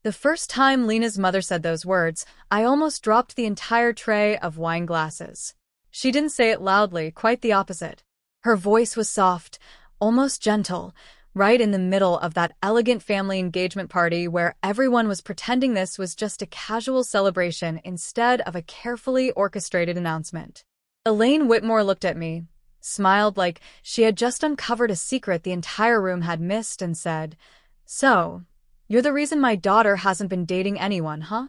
The first time Lena's mother said those words, I almost dropped the entire tray of wine glasses. She didn't say it loudly, quite the opposite. Her voice was soft, almost gentle, right in the middle of that elegant family engagement party where everyone was pretending this was just a casual celebration instead of a carefully orchestrated announcement. Elaine Whitmore looked at me, smiled like she had just uncovered a secret the entire room had missed, and said, "So, you're the reason my daughter hasn't been dating anyone, huh?"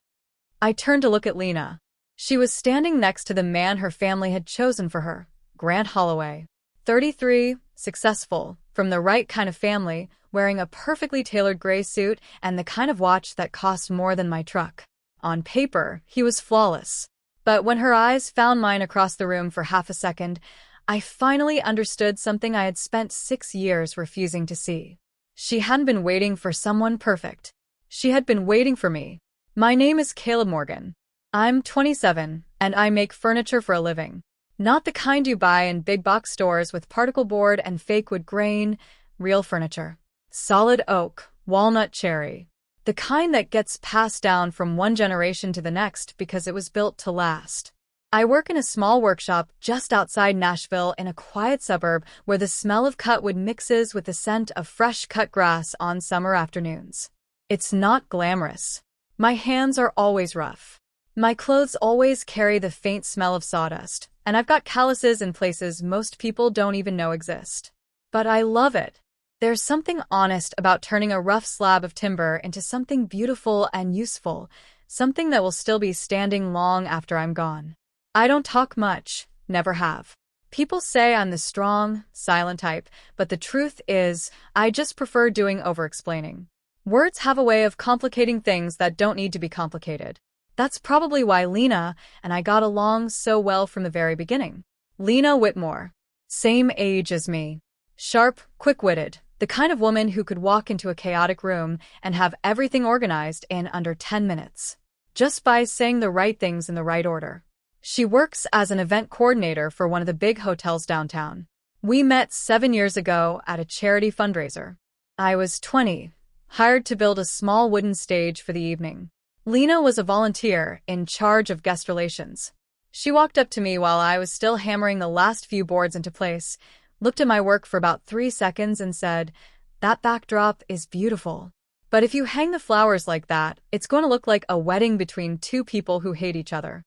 I turned to look at Lena. She was standing next to the man her family had chosen for her, Grant Holloway. 33, successful, from the right kind of family, wearing a perfectly tailored gray suit and the kind of watch that cost more than my truck. On paper, he was flawless. But when her eyes found mine across the room for half a second, I finally understood something I had spent 6 years refusing to see. She hadn't been waiting for someone perfect. She had been waiting for me. My name is Caleb Morgan. I'm 27, and I make furniture for a living. Not the kind you buy in big box stores with particle board and fake wood grain, real furniture. Solid oak, walnut, cherry. The kind that gets passed down from one generation to the next because it was built to last. I work in a small workshop just outside Nashville in a quiet suburb where the smell of cut wood mixes with the scent of fresh cut grass on summer afternoons. It's not glamorous. My hands are always rough. My clothes always carry the faint smell of sawdust, and I've got calluses in places most people don't even know exist. But I love it. There's something honest about turning a rough slab of timber into something beautiful and useful, something that will still be standing long after I'm gone. I don't talk much, never have. People say I'm the strong, silent type, but the truth is, I just prefer doing over-explaining. Words have a way of complicating things that don't need to be complicated. That's probably why Lena and I got along so well from the very beginning. Lena Whitmore. Same age as me. Sharp, quick-witted, the kind of woman who could walk into a chaotic room and have everything organized in under 10 minutes. Just by saying the right things in the right order. She works as an event coordinator for one of the big hotels downtown. We met 7 years ago at a charity fundraiser. I was 20, hired to build a small wooden stage for the evening. Lena was a volunteer in charge of guest relations. She walked up to me while I was still hammering the last few boards into place, looked at my work for about 3 seconds and said, "That backdrop is beautiful. But if you hang the flowers like that, it's going to look like a wedding between two people who hate each other."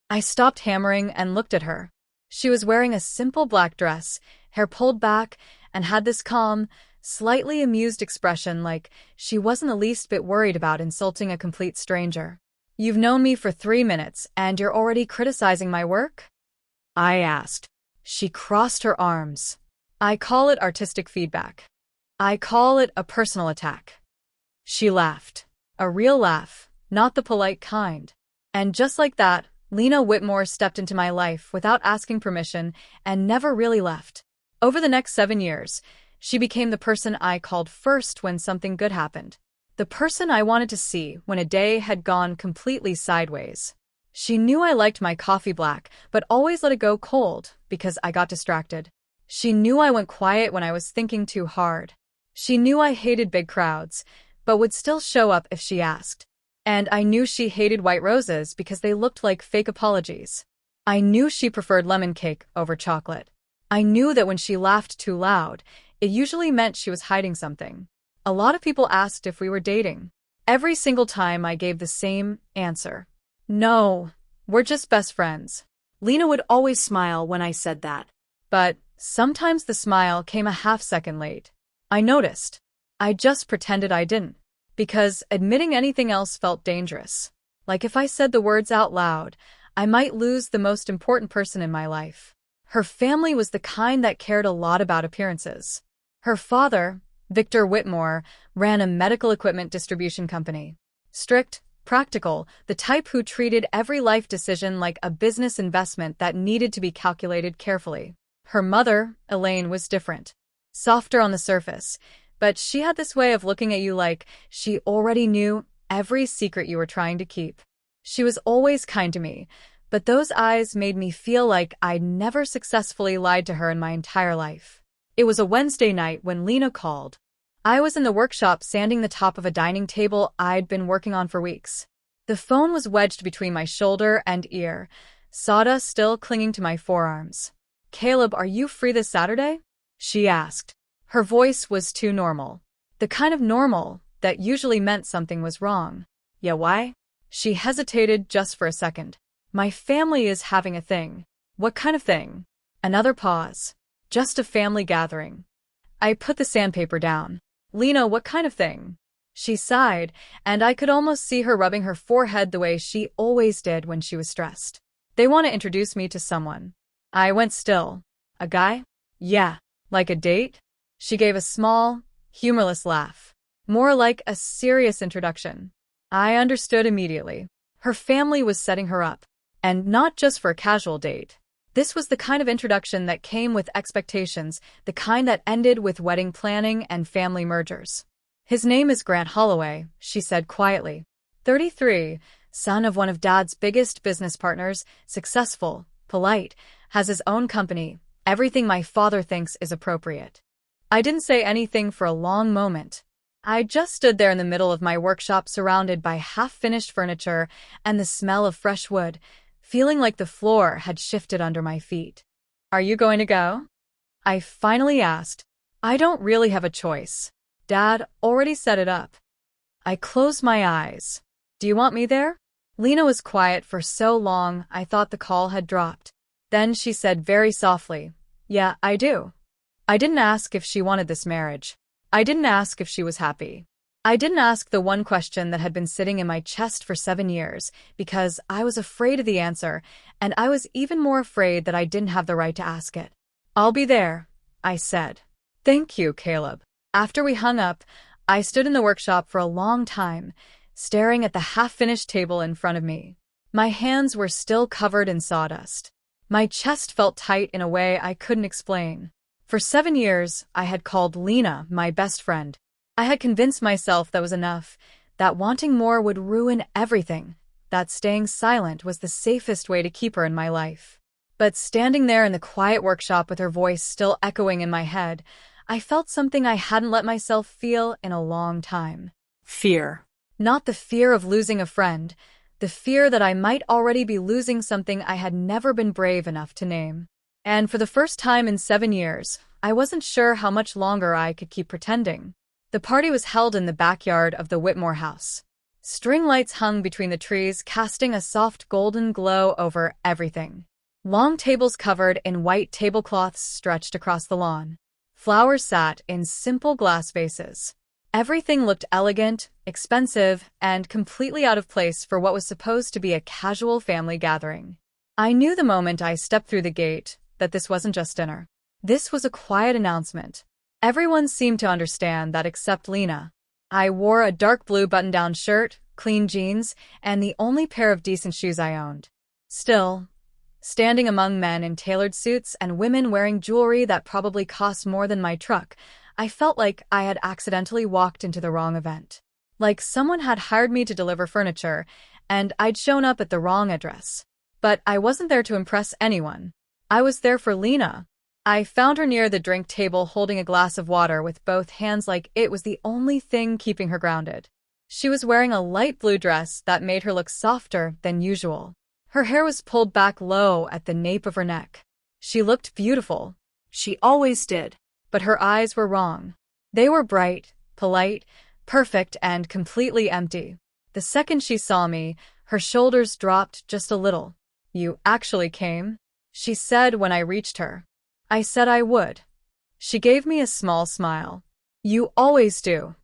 I stopped hammering and looked at her. She was wearing a simple black dress, hair pulled back, and had this calm, slightly amused expression like she wasn't the least bit worried about insulting a complete stranger. "You've known me for 3 minutes, and you're already criticizing my work?" I asked. She crossed her arms. "I call it artistic feedback. I call it a personal attack." She laughed. A real laugh, not the polite kind. And just like that, Lena Whitmore stepped into my life without asking permission and never really left. Over the next 7 years, she became the person I called first when something good happened. The person I wanted to see when a day had gone completely sideways. She knew I liked my coffee black, but always let it go cold because I got distracted. She knew I went quiet when I was thinking too hard. She knew I hated big crowds, but would still show up if she asked. And I knew she hated white roses because they looked like fake apologies. I knew she preferred lemon cake over chocolate. I knew that when she laughed too loud, it usually meant she was hiding something. A lot of people asked if we were dating. Every single time I gave the same answer. "No, we're just best friends." Lena would always smile when I said that. But sometimes the smile came a half-second late. I noticed. I just pretended I didn't. Because admitting anything else felt dangerous. Like if I said the words out loud, I might lose the most important person in my life. Her family was the kind that cared a lot about appearances. Her father, Victor Whitmore, ran a medical equipment distribution company. Strict, practical, the type who treated every life decision like a business investment that needed to be calculated carefully. Her mother, Elaine, was different. Softer on the surface, but she had this way of looking at you like she already knew every secret you were trying to keep. She was always kind to me, but those eyes made me feel like I'd never successfully lied to her in my entire life. It was a Wednesday night when Lena called. I was in the workshop sanding the top of a dining table I'd been working on for weeks. The phone was wedged between my shoulder and ear, sawdust still clinging to my forearms. "Caleb, are you free this Saturday?" she asked. Her voice was too normal. The kind of normal that usually meant something was wrong. "Yeah, why?" She hesitated just for a second. "My family is having a thing." "What kind of thing?" Another pause. "Just a family gathering." I put the sandpaper down. "Lena, what kind of thing?" She sighed, and I could almost see her rubbing her forehead the way she always did when she was stressed. "They want to introduce me to someone." I went still. "A guy?" "Yeah." "Like a date?" She gave a small, humorless laugh. "More like a serious introduction." I understood immediately. Her family was setting her up. And not just for a casual date. This was the kind of introduction that came with expectations, the kind that ended with wedding planning and family mergers. "His name is Grant Holloway," she said quietly. 33, son of one of Dad's biggest business partners, successful, polite, has his own company, everything my father thinks is appropriate. I didn't say anything for a long moment. I just stood there in the middle of my workshop surrounded by half-finished furniture and the smell of fresh wood, feeling like the floor had shifted under my feet. "Are you going to go?" I finally asked. "I don't really have a choice. Dad already set it up." I closed my eyes. "Do you want me there?" Lena was quiet for so long I thought the call had dropped. Then she said very softly, "Yeah, I do." I didn't ask if she wanted this marriage. I didn't ask if she was happy. I didn't ask the one question that had been sitting in my chest for 7 years, because I was afraid of the answer, and I was even more afraid that I didn't have the right to ask it. "I'll be there," I said. "Thank you, Caleb." After we hung up, I stood in the workshop for a long time, staring at the half-finished table in front of me. My hands were still covered in sawdust. My chest felt tight in a way I couldn't explain. For 7 years, I had called Lena my best friend. I had convinced myself that was enough, that wanting more would ruin everything, that staying silent was the safest way to keep her in my life. But standing there in the quiet workshop with her voice still echoing in my head, I felt something I hadn't let myself feel in a long time. Fear. Not the fear of losing a friend, the fear that I might already be losing something I had never been brave enough to name. And for the first time in 7 years, I wasn't sure how much longer I could keep pretending. The party was held in the backyard of the Whitmore house. String lights hung between the trees, casting a soft golden glow over everything. Long tables covered in white tablecloths stretched across the lawn. Flowers sat in simple glass vases. Everything looked elegant, expensive, and completely out of place for what was supposed to be a casual family gathering. I knew the moment I stepped through the gate that this wasn't just dinner. This was a quiet announcement. Everyone seemed to understand that except Lena. I wore a dark blue button-down shirt, clean jeans, and the only pair of decent shoes I owned. Still, standing among men in tailored suits and women wearing jewelry that probably cost more than my truck, I felt like I had accidentally walked into the wrong event. Like someone had hired me to deliver furniture, and I'd shown up at the wrong address. But I wasn't there to impress anyone. I was there for Lena. I found her near the drink table holding a glass of water with both hands like it was the only thing keeping her grounded. She was wearing a light blue dress that made her look softer than usual. Her hair was pulled back low at the nape of her neck. She looked beautiful. She always did. But her eyes were wrong. They were bright, polite, perfect, and completely empty. The second she saw me, her shoulders dropped just a little. "You actually came?" she said when I reached her. I said I would. She gave me a small smile. "You always do."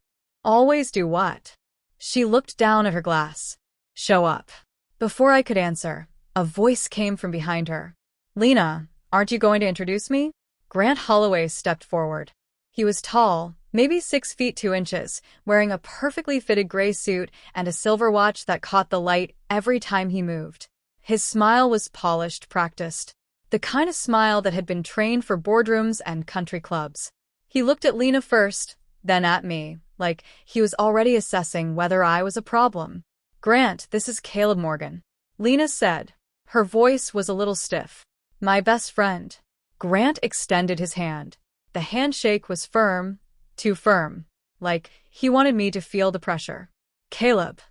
"Always do what?" She looked down at her glass. "Show up." Before I could answer, a voice came from behind her. "Lena, aren't you going to introduce me?" Grant Holloway stepped forward. He was tall, maybe 6 feet 2 inches, wearing a perfectly fitted gray suit and a silver watch that caught the light every time he moved. His smile was polished, practiced. The kind of smile that had been trained for boardrooms and country clubs. He looked at Lena first, then at me, like he was already assessing whether I was a problem. "Grant, this is Caleb Morgan," Lena said. Her voice was a little stiff. "My best friend." Grant extended his hand. The handshake was firm, too firm. like he wanted me to feel the pressure. "Caleb,"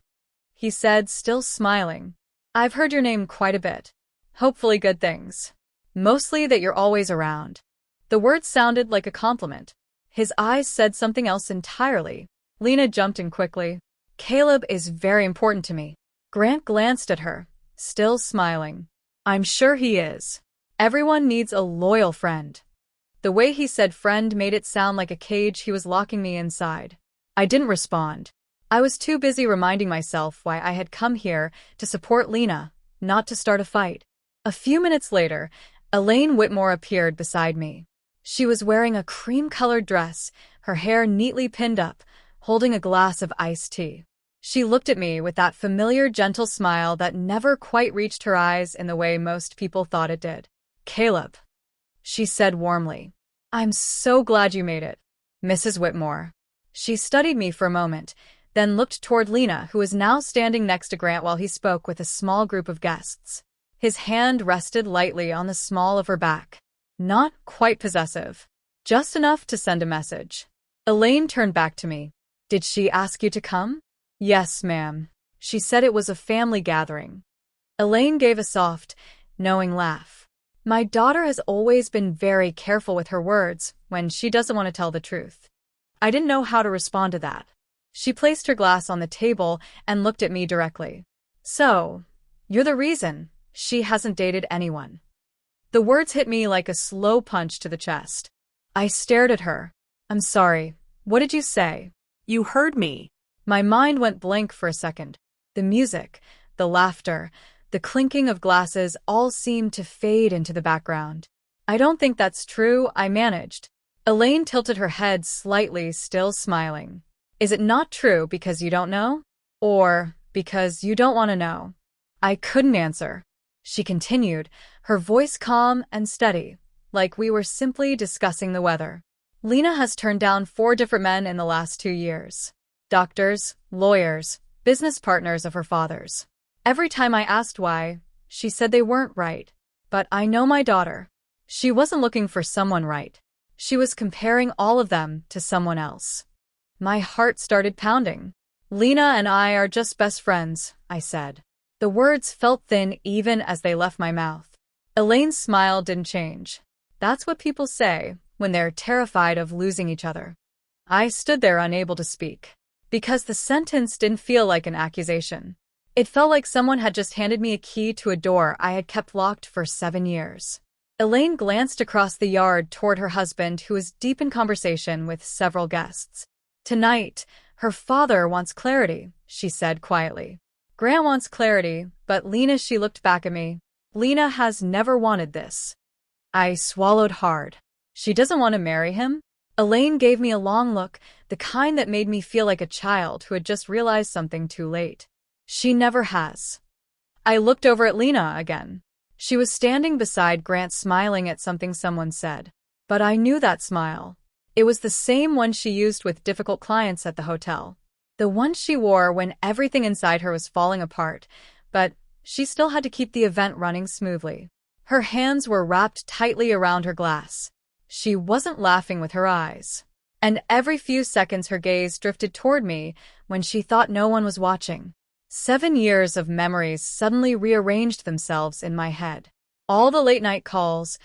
he said, still smiling. "I've heard your name quite a bit. Hopefully good things. Mostly that you're always around." The words sounded like a compliment. His eyes said something else entirely. Lena jumped in quickly. "Caleb is very important to me." Grant glanced at her, still smiling. "I'm sure he is. Everyone needs a loyal friend." The way he said friend made it sound like a cage he was locking me inside. I didn't respond. I was too busy reminding myself why I had come here to support Lena, not to start a fight. A few minutes later, Elaine Whitmore appeared beside me. She was wearing a cream-colored dress, her hair neatly pinned up, holding a glass of iced tea. She looked at me with that familiar gentle smile that never quite reached her eyes in the way most people thought it did. "Caleb," she said warmly. "I'm so glad you made it, Mrs. Whitmore." She studied me for a moment, then looked toward Lena, who was now standing next to Grant while he spoke with a small group of guests. His hand rested lightly on the small of her back. Not quite possessive. Just enough to send a message. Elaine turned back to me. "Did she ask you to come?" "Yes, ma'am. She said it was a family gathering." Elaine gave a soft, knowing laugh. My daughter has always been very careful with her words when she doesn't want to tell the truth. I didn't know how to respond to that. She placed her glass on the table and looked at me directly. "So, you're the reason she hasn't dated anyone." The words hit me like a slow punch to the chest. I stared at her. "I'm sorry. What did you say?" "You heard me." My mind went blank for a second. The music, the laughter, the clinking of glasses all seemed to fade into the background. "I don't think that's true," I managed. Elaine tilted her head slightly, still smiling. "Is it not true because you don't know? Or because you don't want to know?" I couldn't answer. She continued, her voice calm and steady, like we were simply discussing the weather. "Lena has turned down 4 different men in the last 2 years. Doctors, lawyers, business partners of her father's. Every time I asked why, she said they weren't right. But I know my daughter. She wasn't looking for someone right. She was comparing all of them to someone else." My heart started pounding. "Lena and I are just best friends," I said. The words felt thin even as they left my mouth. Elaine's smile didn't change. "That's what people say when they're terrified of losing each other." I stood there unable to speak, because the sentence didn't feel like an accusation. It felt like someone had just handed me a key to a door I had kept locked for 7 years. Elaine glanced across the yard toward her husband, who was deep in conversation with several guests. "Tonight, her father wants clarity," she said quietly. "Grant wants clarity, but Lena," she looked back at me, "Lena has never wanted this." I swallowed hard. "She doesn't want to marry him?" Elaine gave me a long look, the kind that made me feel like a child who had just realized something too late. "She never has." I looked over at Lena again. She was standing beside Grant, smiling at something someone said. But I knew that smile. It was the same one she used with difficult clients at the hotel. The one she wore when everything inside her was falling apart, but she still had to keep the event running smoothly. Her hands were wrapped tightly around her glass. She wasn't laughing with her eyes. And every few seconds her gaze drifted toward me when she thought no one was watching. 7 years of memories suddenly rearranged themselves in my head. All the late-night calls,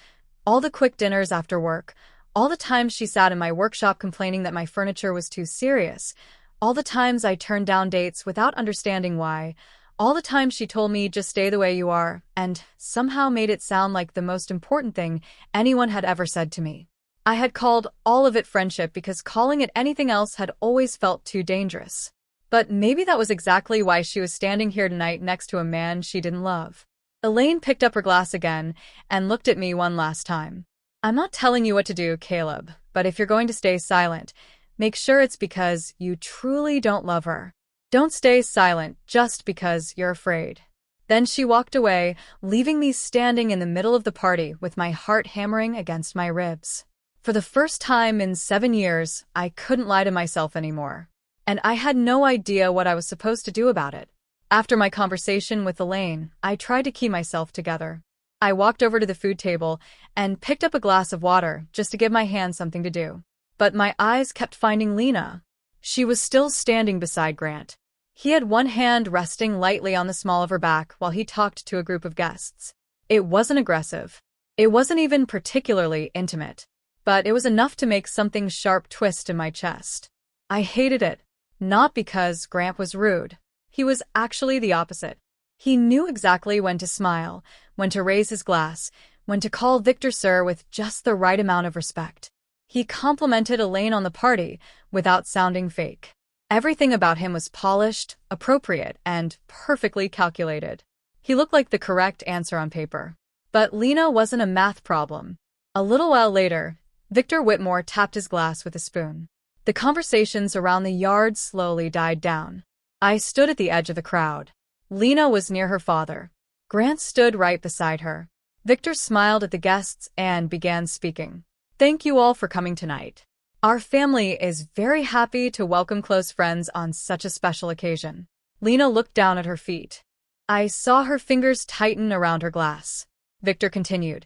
all the quick dinners after work, all the times she sat in my workshop complaining that my furniture was too serious, all the times I turned down dates without understanding why, all the times she told me just stay the way you are, and somehow made it sound like the most important thing anyone had ever said to me. I had called all of it friendship because calling it anything else had always felt too dangerous. But maybe that was exactly why she was standing here tonight next to a man she didn't love. Elaine picked up her glass again and looked at me one last time. "I'm not telling you what to do, Caleb, but if you're going to stay silent, make sure it's because you truly don't love her. Don't stay silent just because you're afraid." Then she walked away, leaving me standing in the middle of the party with my heart hammering against my ribs. For the first time in 7 years, I couldn't lie to myself anymore. And I had no idea what I was supposed to do about it. After my conversation with Elaine, I tried to keep myself together. I walked over to the food table and picked up a glass of water just to give my hands something to do. But my eyes kept finding Lena. She was still standing beside Grant. He had one hand resting lightly on the small of her back while he talked to a group of guests. It wasn't aggressive. It wasn't even particularly intimate. But it was enough to make something sharp twist in my chest. I hated it. Not because Grant was rude. He was actually the opposite. He knew exactly when to smile, when to raise his glass, when to call Victor sir with just the right amount of respect. He complimented Elaine on the party without sounding fake. Everything about him was polished, appropriate, and perfectly calculated. He looked like the correct answer on paper. But Lena wasn't a math problem. A little while later, Victor Whitmore tapped his glass with a spoon. The conversations around the yard slowly died down. I stood at the edge of the crowd. Lena was near her father. Grant stood right beside her. Victor smiled at the guests and began speaking. Thank you all for coming tonight. Our family is very happy to welcome close friends on such a special occasion. Lena looked down at her feet. I saw her fingers tighten around her glass. Victor continued.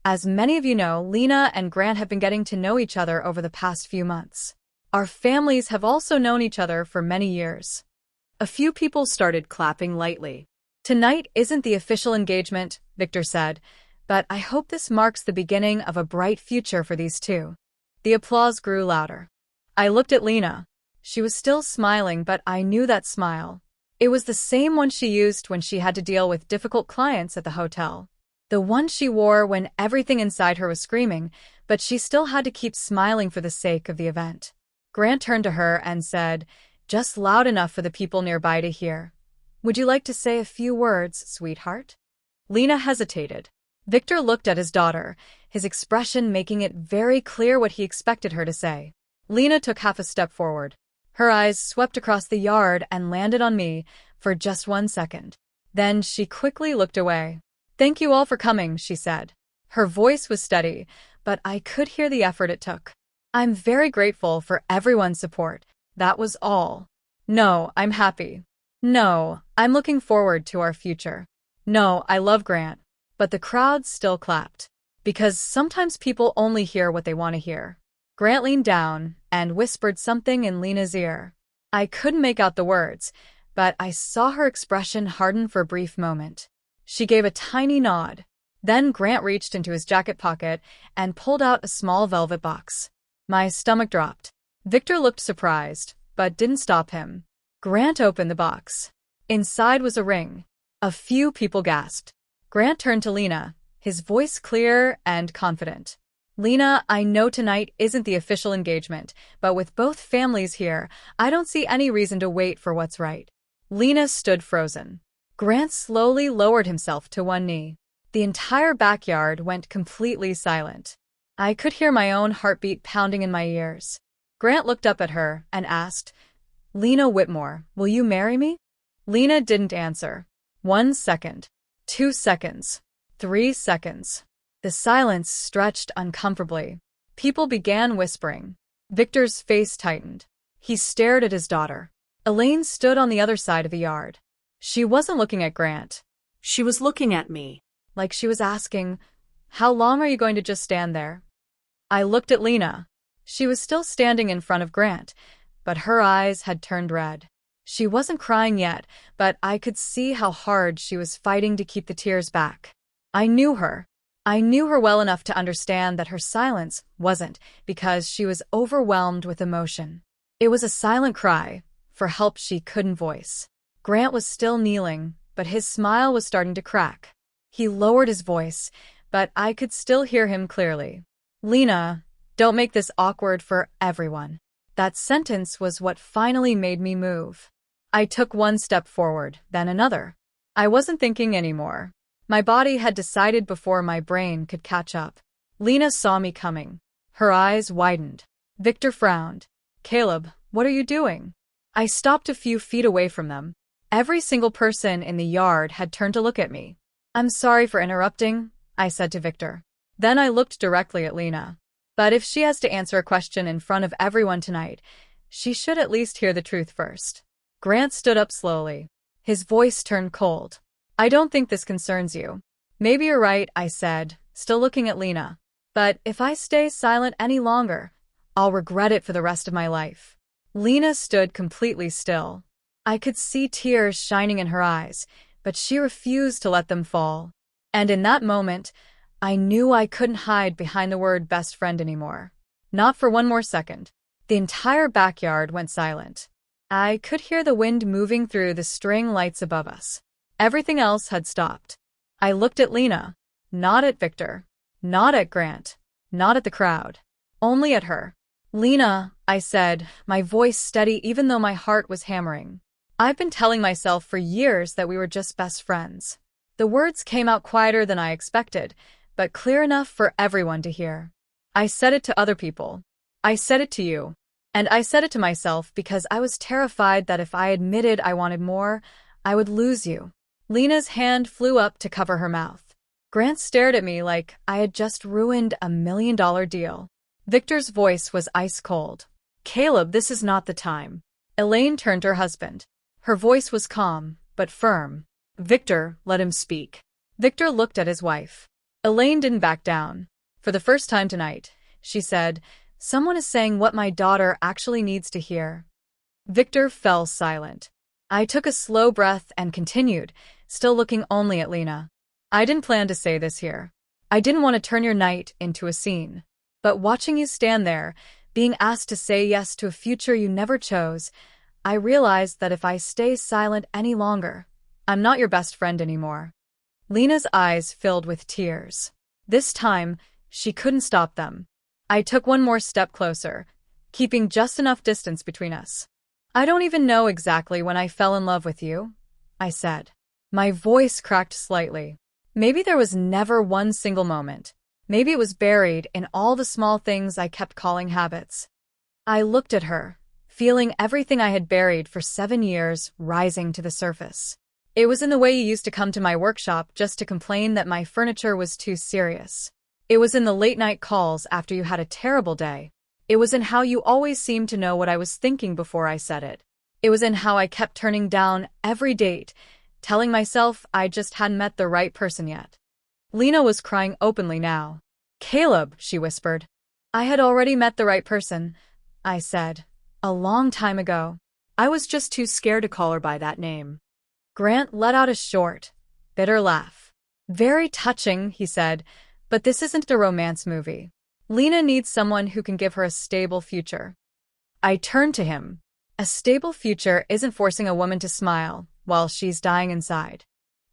As many of you know, Lena and Grant have been getting to know each other over the past few months. Our families have also known each other for many years. A few people started clapping lightly. Tonight isn't the official engagement, Victor said, but I hope this marks the beginning of a bright future for these two. The applause grew louder. I looked at Lena. She was still smiling, but I knew that smile. It was the same one she used when she had to deal with difficult clients at the hotel. The one she wore when everything inside her was screaming, but she still had to keep smiling for the sake of the event. Grant turned to her and said, just loud enough for the people nearby to hear. Would you like to say a few words, sweetheart? Lena hesitated. Victor looked at his daughter, his expression making it very clear what he expected her to say. Lena took half a step forward. Her eyes swept across the yard and landed on me for just 1 second. Then she quickly looked away. Thank you all for coming, she said. Her voice was steady, but I could hear the effort it took. I'm very grateful for everyone's support. That was all. No, I'm happy. No, I'm looking forward to our future. No, I love Grant. But the crowd still clapped. Because sometimes people only hear what they want to hear. Grant leaned down and whispered something in Lena's ear. I couldn't make out the words, but I saw her expression harden for a brief moment. She gave a tiny nod. Then Grant reached into his jacket pocket and pulled out a small velvet box. My stomach dropped. Victor looked surprised, but didn't stop him. Grant opened the box. Inside was a ring. A few people gasped. Grant turned to Lena, his voice clear and confident. Lena, I know tonight isn't the official engagement, but with both families here, I don't see any reason to wait for what's right. Lena stood frozen. Grant slowly lowered himself to one knee. The entire backyard went completely silent. I could hear my own heartbeat pounding in my ears. Grant looked up at her and asked, Lena Whitmore, will you marry me? Lena didn't answer. 1 second. 2 seconds. 3 seconds. The silence stretched uncomfortably. People began whispering. Victor's face tightened. He stared at his daughter. Elaine stood on the other side of the yard. She wasn't looking at Grant. She was looking at me. Like she was asking, how long are you going to just stand there? I looked at Lena. She was still standing in front of Grant, but her eyes had turned red. She wasn't crying yet, but I could see how hard she was fighting to keep the tears back. I knew her. I knew her well enough to understand that her silence wasn't because she was overwhelmed with emotion. It was a silent cry for help she couldn't voice. Grant was still kneeling, but his smile was starting to crack. He lowered his voice, but I could still hear him clearly. Lena, don't make this awkward for everyone. That sentence was what finally made me move. I took 1 step forward, then another. I wasn't thinking anymore. My body had decided before my brain could catch up. Lena saw me coming. Her eyes widened. Victor frowned. Caleb, what are you doing? I stopped a few feet away from them. Every single person in the yard had turned to look at me. I'm sorry for interrupting, I said to Victor. Then I looked directly at Lena. But if she has to answer a question in front of everyone tonight, she should at least hear the truth first. Grant stood up slowly. His voice turned cold. I don't think this concerns you. Maybe you're right, I said, still looking at Lena. But if I stay silent any longer, I'll regret it for the rest of my life. Lena stood completely still. I could see tears shining in her eyes, but she refused to let them fall. And in that moment, I knew I couldn't hide behind the word best friend anymore. Not for one more second. The entire backyard went silent. I could hear the wind moving through the string lights above us. Everything else had stopped. I looked at Lena, not at Victor, not at Grant, not at the crowd, only at her. "Lena," I said, my voice steady even though my heart was hammering. "I've been telling myself for years that we were just best friends." The words came out quieter than I expected, but clear enough for everyone to hear. I said it to other people. I said it to you. And I said it to myself because I was terrified that if I admitted I wanted more, I would lose you. Lena's hand flew up to cover her mouth. Grant stared at me like I had just ruined $1 million deal. Victor's voice was ice cold. "Caleb, this is not the time." Elaine turned to her husband. Her voice was calm, but firm. "Victor, let him speak." Victor looked at his wife. Elaine didn't back down. "For the first time tonight," she said, "someone is saying what my daughter actually needs to hear." Victor fell silent. I took a slow breath and continued, still looking only at Lena. "I didn't plan to say this here. I didn't want to turn your night into a scene. But watching you stand there, being asked to say yes to a future you never chose, I realized that if I stay silent any longer, I'm not your best friend anymore." Lena's eyes filled with tears. This time, she couldn't stop them. I took one more step closer, keeping just enough distance between us. "I don't even know exactly when I fell in love with you," I said. My voice cracked slightly. Maybe there was never one single moment. Maybe it was buried in all the small things I kept calling habits. I looked at her, feeling everything I had buried for 7 years rising to the surface. It was in the way you used to come to my workshop just to complain that my furniture was too serious. It was in the late-night calls after you had a terrible day. It was in how you always seemed to know what I was thinking before I said it. It was in how I kept turning down every date, telling myself I just hadn't met the right person yet. Lena was crying openly now. "Caleb," she whispered. "I had already met the right person," I said. "A long time ago. I was just too scared to call her by that name." Grant let out a short, bitter laugh. "Very touching," he said, "but this isn't a romance movie. Lena needs someone who can give her a stable future." I turned to him. A stable future isn't forcing a woman to smile while she's dying inside.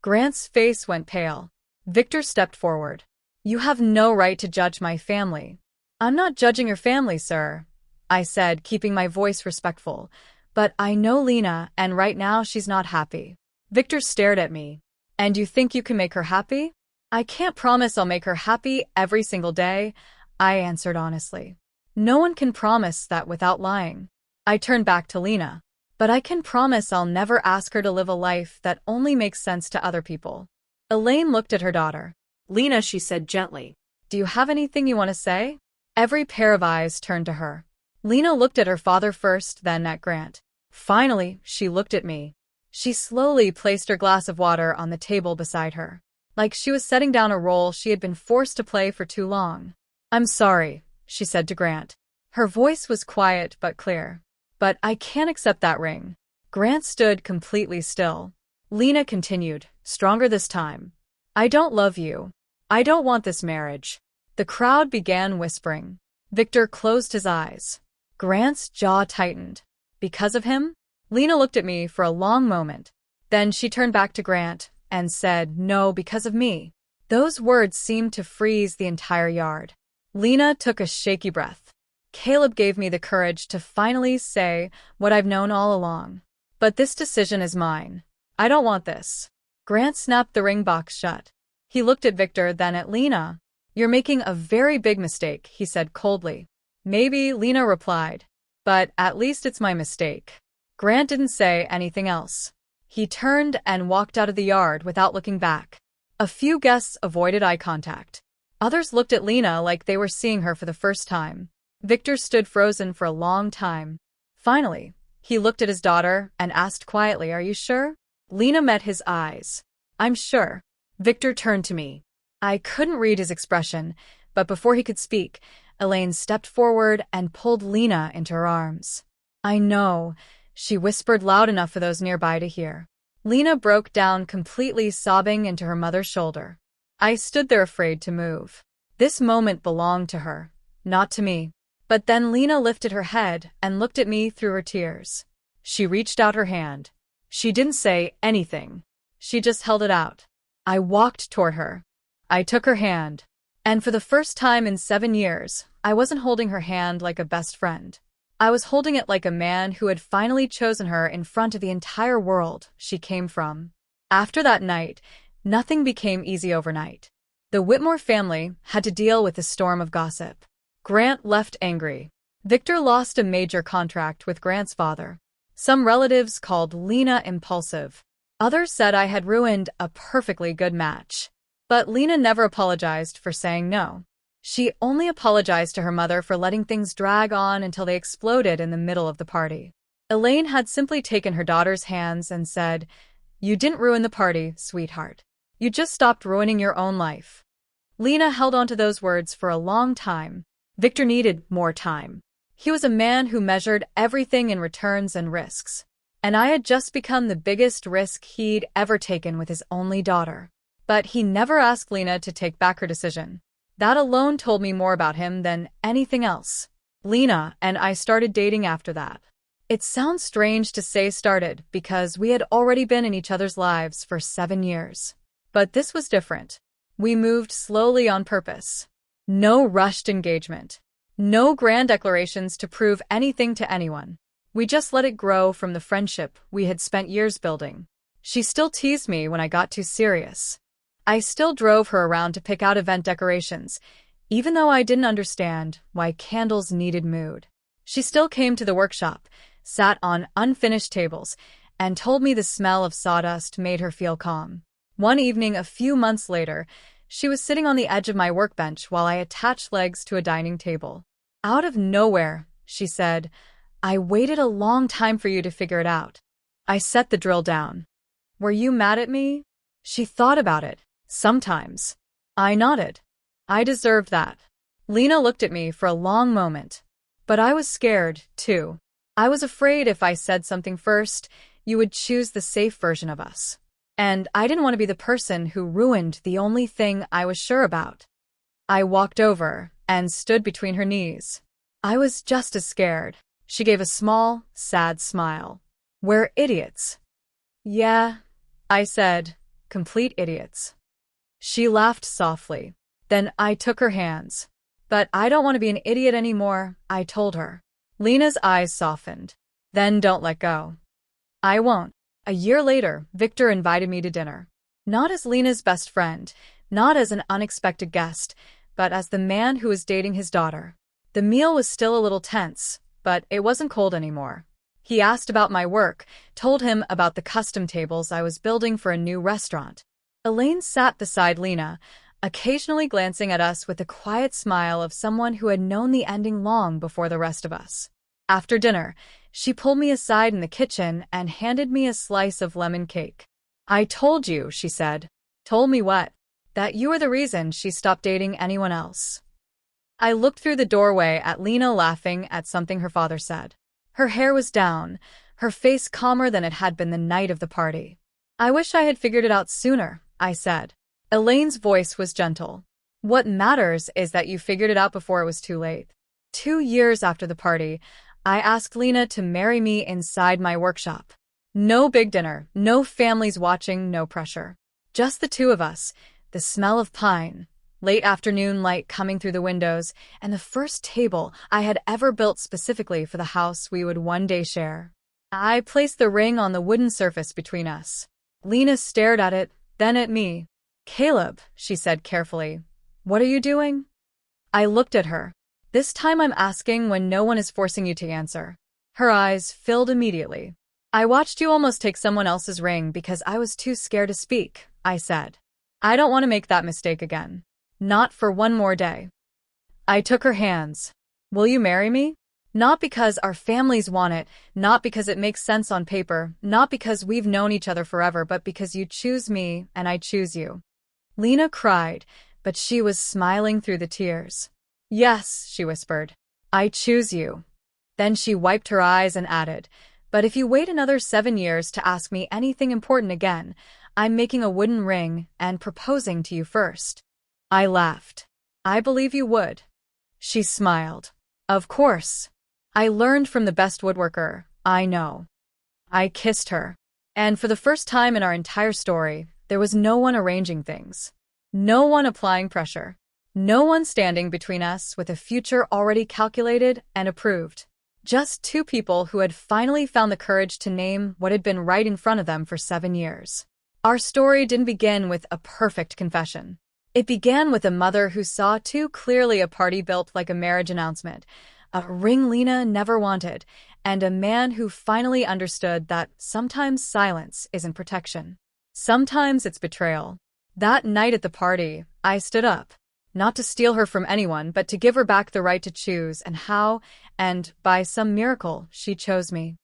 Grant's face went pale. Victor stepped forward. "You have no right to judge my family." "I'm not judging your family, sir," I said, keeping my voice respectful. "But I know Lena, and right now she's not happy." Victor stared at me. "And you think you can make her happy?" "I can't promise I'll make her happy every single day," I answered honestly. "No one can promise that without lying." I turned back to Lena. "But I can promise I'll never ask her to live a life that only makes sense to other people." Elaine looked at her daughter. "Lena," she said gently. "Do you have anything you want to say?" Every pair of eyes turned to her. Lena looked at her father first, then at Grant. Finally, she looked at me. She slowly placed her glass of water on the table beside her, like she was setting down a role she had been forced to play for too long. "I'm sorry," she said to Grant. Her voice was quiet but clear. "But I can't accept that ring." Grant stood completely still. Lena continued, stronger this time. "I don't love you. I don't want this marriage." The crowd began whispering. Victor closed his eyes. Grant's jaw tightened. "Because of him?" Lena looked at me for a long moment. Then she turned back to Grant and said, "No, because of me." Those words seemed to freeze the entire yard. Lena took a shaky breath. "Caleb gave me the courage to finally say what I've known all along. But this decision is mine. I don't want this." Grant snapped the ring box shut. He looked at Victor, then at Lena. "You're making a very big mistake," he said coldly. "Maybe," Lena replied. "But at least it's my mistake." Grant didn't say anything else. He turned and walked out of the yard without looking back. A few guests avoided eye contact. Others looked at Lena like they were seeing her for the first time. Victor stood frozen for a long time. Finally, he looked at his daughter and asked quietly, "Are you sure?" Lena met his eyes. "I'm sure." Victor turned to me. I couldn't read his expression, but before he could speak, Elaine stepped forward and pulled Lena into her arms. I know, she whispered loud enough for those nearby to hear. Lena broke down completely, sobbing into her mother's shoulder. I stood there afraid to move. This moment belonged to her, not to me. But then Lena lifted her head and looked at me through her tears. She reached out her hand. She didn't say anything. She just held it out. I walked toward her. I took her hand. And for the first time in 7 years, I wasn't holding her hand like a best friend. I was holding it like a man who had finally chosen her in front of the entire world she came from. After that night, nothing became easy overnight. The Whitmore family had to deal with a storm of gossip. Grant left angry. Victor lost a major contract with Grant's father. Some relatives called Lena impulsive. Others said I had ruined a perfectly good match. But Lena never apologized for saying no. She only apologized to her mother for letting things drag on until they exploded in the middle of the party. Elaine had simply taken her daughter's hands and said, "You didn't ruin the party, sweetheart. You just stopped ruining your own life." Lena held on to those words for a long time. Victor needed more time. He was a man who measured everything in returns and risks. And I had just become the biggest risk he'd ever taken with his only daughter. But he never asked Lena to take back her decision. That alone told me more about him than anything else. Lena and I started dating after that. It sounds strange to say started because we had already been in each other's lives for 7 years. But this was different. We moved slowly on purpose. No rushed engagement. No grand declarations to prove anything to anyone. We just let it grow from the friendship we had spent years building. She still teased me when I got too serious. I still drove her around to pick out event decorations, even though I didn't understand why candles needed mood. She still came to the workshop, sat on unfinished tables, and told me the smell of sawdust made her feel calm. One evening a few months later, she was sitting on the edge of my workbench while I attached legs to a dining table. Out of nowhere, she said, "I waited a long time for you to figure it out." I set the drill down. "Were you mad at me?" She thought about it. "Sometimes." I nodded. I deserved that. Lena looked at me for a long moment. But I was scared, too. I was afraid if I said something first, you would choose the safe version of us. And I didn't want to be the person who ruined the only thing I was sure about. I walked over and stood between her knees. I was just as scared. She gave a small, sad smile. "We're idiots." "Yeah," I said, "complete idiots." She laughed softly. Then I took her hands. "But I don't want to be an idiot anymore," I told her. Lena's eyes softened. "Then don't let go." "I won't." A year later, Victor invited me to dinner. Not as Lena's best friend, not as an unexpected guest, but as the man who was dating his daughter. The meal was still a little tense, but it wasn't cold anymore. He asked about my work, told him about the custom tables I was building for a new restaurant. Elaine sat beside Lena, occasionally glancing at us with the quiet smile of someone who had known the ending long before the rest of us. After dinner, she pulled me aside in the kitchen and handed me a slice of lemon cake. "I told you," she said. "Told me what?" "That you were the reason she stopped dating anyone else." I looked through the doorway at Lena laughing at something her father said. Her hair was down, her face calmer than it had been the night of the party. "I wish I had figured it out sooner," I said. Elaine's voice was gentle. "What matters is that you figured it out before it was too late." 2 years after the party, I asked Lena to marry me inside my workshop. No big dinner, no families watching, no pressure. Just the two of us, the smell of pine, late afternoon light coming through the windows, and the first table I had ever built specifically for the house we would one day share. I placed the ring on the wooden surface between us. Lena stared at it, then at me. "Caleb," she said carefully, "what are you doing?" I looked at her. "This time I'm asking when no one is forcing you to answer." Her eyes filled immediately. "I watched you almost take someone else's ring because I was too scared to speak," I said. "I don't want to make that mistake again. Not for one more day." I took her hands. "Will you marry me?" Not because our families want it, not because it makes sense on paper, not because we've known each other forever, but because you choose me and I choose you. Lena cried, but she was smiling through the tears. "Yes," she whispered. "I choose you." Then she wiped her eyes and added, "But if you wait another 7 years to ask me anything important again, I'm making a wooden ring and proposing to you first." I laughed. "I believe you would." She smiled. "Of course. I learned from the best woodworker I know." I kissed her. And for the first time in our entire story, there was no one arranging things. No one applying pressure. No one standing between us with a future already calculated and approved. Just two people who had finally found the courage to name what had been right in front of them for 7 years. Our story didn't begin with a perfect confession. It began with a mother who saw too clearly a party built like a marriage announcement, a ring Lena never wanted, and a man who finally understood that sometimes silence isn't protection. Sometimes it's betrayal. That night at the party, I stood up. Not to steal her from anyone, but to give her back the right to choose and how, and by some miracle, she chose me.